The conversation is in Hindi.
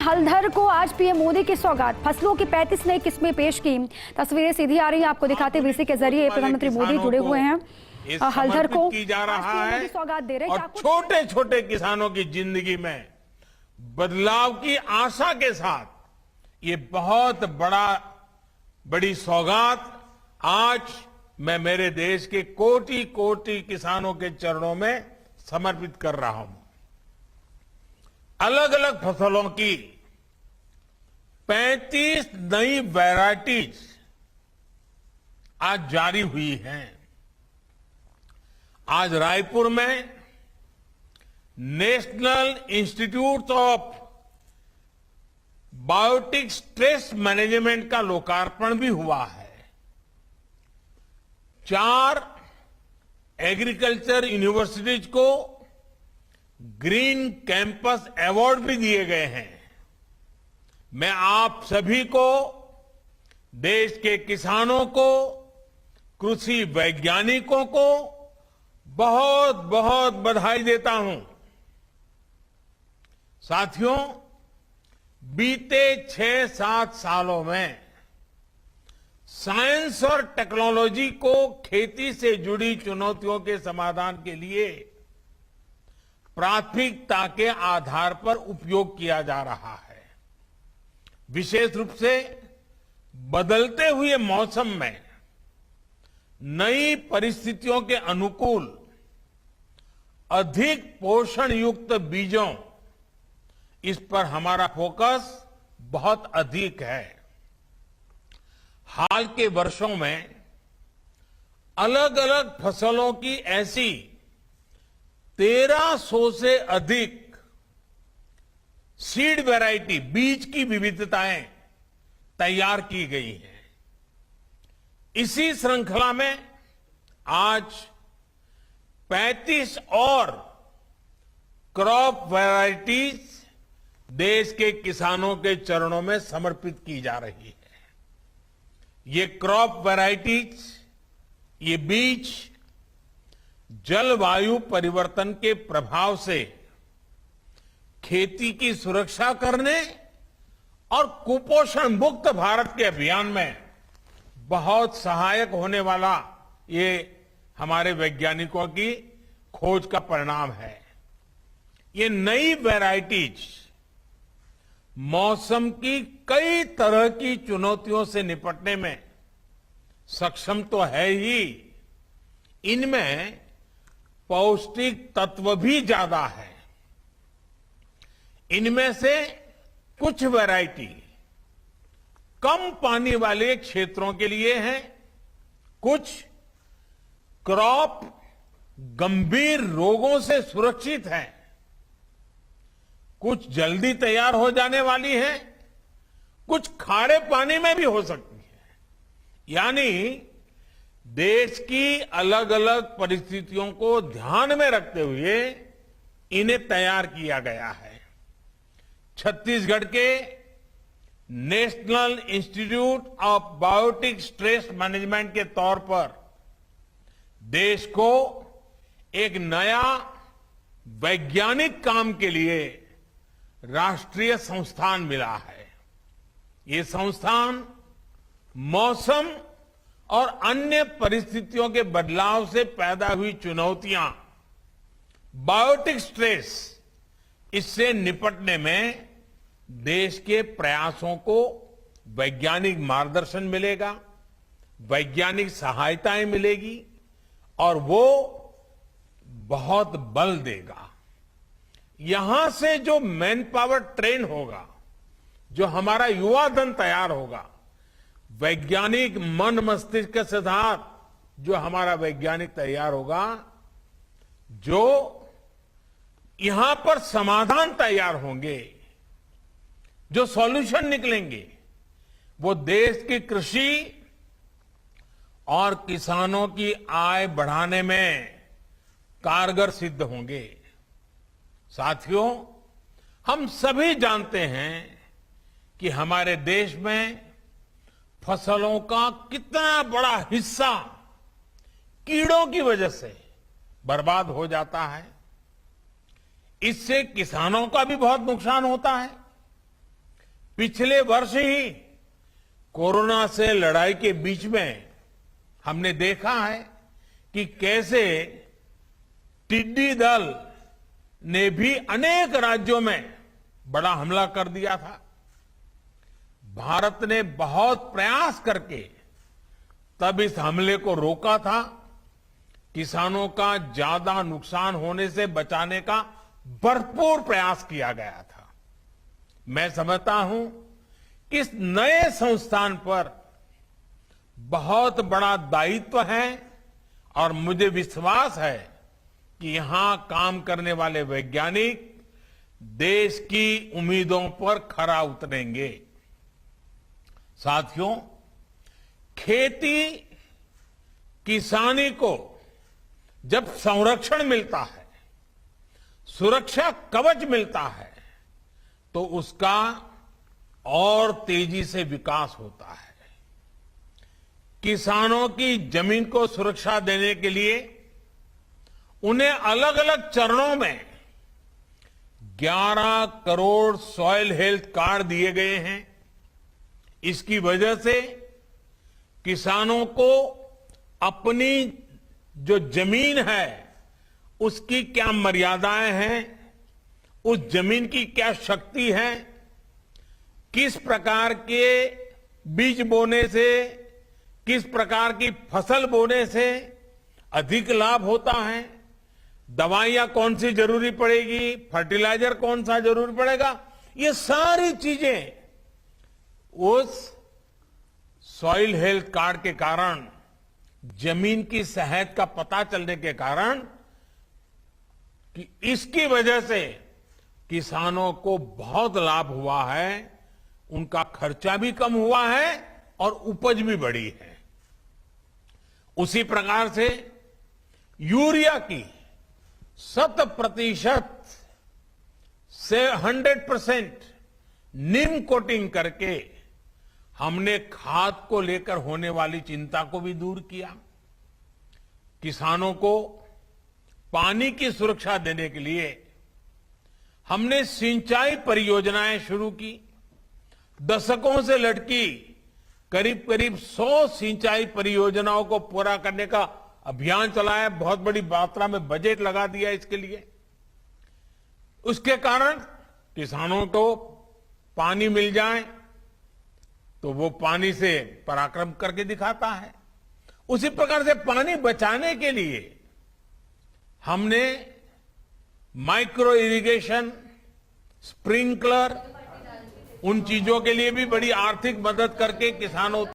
हलधर को आज पीएम मोदी की सौगात, फसलों की 35 नई किस्में पेश की। तस्वीरें सीधी आ रही हैं आपको दिखाते वीसी के जरिए प्रधानमंत्री मोदी जुड़े हुए हैं। हलधर को की जा रहा है सौगात दे रहे हैं। और छोटे छोटे किसानों की जिंदगी में बदलाव की आशा के साथ ये बहुत बड़ी सौगात आज मैं मेरे देश के कोटि कोटि किसानों के चरणों में समर्पित कर रहा हूं। अलग अलग फसलों की 35 नई वैरायटीज आज जारी हुई हैं। आज रायपुर में national institute of biotic stress management का लोकार्पण भी हुआ है। 4 एग्रीकल्चर यूनिवर्सिटीज को ग्रीन कैंपस अवार्ड भी दिए गए हैं। मैं आप सभी को, देश के किसानों को, कृषि वैज्ञानिकों को बहुत बहुत बधाई देता हूं। साथियों, बीते 6-7 सालों में साइंस और टेक्नोलॉजी को खेती से जुड़ी चुनौतियों के समाधान के लिए प्राथमिकता के आधार पर उपयोग किया जा रहा है। विशेष रूप से बदलते हुए मौसम में नई परिस्थितियों के अनुकूल अधिक पोषण युक्त बीजों, इस पर हमारा फोकस बहुत अधिक है। हाल के वर्षों में अलग अलग फसलों की ऐसी 1300 से अधिक सीड वैरायटी, बीज की विविधताएं तैयार की गई हैं। इसी श्रृंखला में आज 35 और क्रॉप वैरायटीज देश के किसानों के चरणों में समर्पित की जा रही है। ये क्रॉप वैरायटीज, ये बीज जलवायु परिवर्तन के प्रभाव से खेती की सुरक्षा करने और कुपोषण मुक्त भारत के अभियान में बहुत सहायक होने वाला ये हमारे वैज्ञानिकों की खोज का परिणाम है। ये नई वैरायटीज मौसम की कई तरह की चुनौतियों से निपटने में सक्षम तो है ही, इनमें पौष्टिक तत्व भी ज्यादा है। इनमें से कुछ वैरायटी कम पानी वाले क्षेत्रों के लिए है, कुछ क्रॉप गंभीर रोगों से सुरक्षित है, कुछ जल्दी तैयार हो जाने वाली है, कुछ खारे पानी में भी हो सकती है। यानी देश की अलग अलग परिस्थितियों को ध्यान में रखते हुए इन्हें तैयार किया गया है। छत्तीसगढ़ के national institute of biotic stress management के तौर पर देश को एक नया वैज्ञानिक काम के लिए राष्ट्रीय संस्थान मिला है। ये संस्थान मौसम और अन्य परिस्थितियों के बदलाव से पैदा हुई चुनौतियां, बायोटिक स्ट्रेस, इससे निपटने में देश के प्रयासों को वैज्ञानिक मार्गदर्शन मिलेगा, वैज्ञानिक सहायताएं मिलेगी और वो बहुत बल देगा। यहां से जो मैन पावर ट्रेन होगा, जो हमारा युवा धन तैयार होगा, वैज्ञानिक मन मस्तिष्क के साथ जो हमारा वैज्ञानिक तैयार होगा, जो यहां पर समाधान तैयार होंगे, जो सॉल्यूशन निकलेंगे, वो देश की कृषि और किसानों की आय बढ़ाने में कारगर सिद्ध होंगे। साथियों, हम सभी जानते हैं कि हमारे देश में फसलों का कितना बड़ा हिस्सा कीड़ों की वजह से बर्बाद हो जाता है। इससे किसानों का भी बहुत नुकसान होता है। पिछले वर्ष ही कोरोना से लड़ाई के बीच में हमने देखा है कि कैसे टिड्डी दल ने भी अनेक राज्यों में बड़ा हमला कर दिया था। भारत ने बहुत प्रयास करके तब इस हमले को रोका था। किसानों का ज्यादा नुकसान होने से बचाने का भरपूर प्रयास किया गया था। मैं समझता हूं कि इस नए संस्थान पर बहुत बड़ा दायित्व है और मुझे विश्वास है कि यहां काम करने वाले वैज्ञानिक देश की उम्मीदों पर खरा उतरेंगे। साथियों, खेती किसानी को जब संरक्षण मिलता है, सुरक्षा कवच मिलता है, तो उसका और तेजी से विकास होता है। किसानों की जमीन को सुरक्षा देने के लिए उन्हें अलग अलग चरणों में 11 करोड़ सॉइल हेल्थ कार्ड दिए गए हैं। इसकी वजह से किसानों को अपनी जो जमीन है उसकी क्या मर्यादाएं हैं, उस जमीन की क्या शक्ति है, किस प्रकार के बीज बोने से, किस प्रकार की फसल बोने से अधिक लाभ होता है, दवाइयां कौन सी जरूरी पड़ेगी, फर्टिलाइजर कौन सा जरूरी पड़ेगा, ये सारी चीजें उस सॉइल हेल्थ कार्ड के कारण, जमीन की सेहत का पता चलने के कारण, कि इसकी वजह से किसानों को बहुत लाभ हुआ है, उनका खर्चा भी कम हुआ है और उपज भी बढ़ी है। उसी प्रकार से यूरिया की 100% से 100% नीम कोटिंग करके हमने खाद को लेकर होने वाली चिंता को भी दूर किया। किसानों को पानी की सुरक्षा देने के लिए हमने सिंचाई परियोजनाएं शुरू की। दशकों से लटकी करीब करीब 100 सिंचाई परियोजनाओं को पूरा करने का अभियान चलाया। बहुत बड़ी मात्रा में बजट लगा दिया इसके लिए। उसके कारण किसानों को पानी मिल जाए तो वो पानी से पराक्रम करके दिखाता है। उसी प्रकार से पानी बचाने के लिए हमने माइक्रो इरिगेशन, स्प्रिंकलर, उन चीजों के लिए भी बड़ी आर्थिक मदद करके किसानों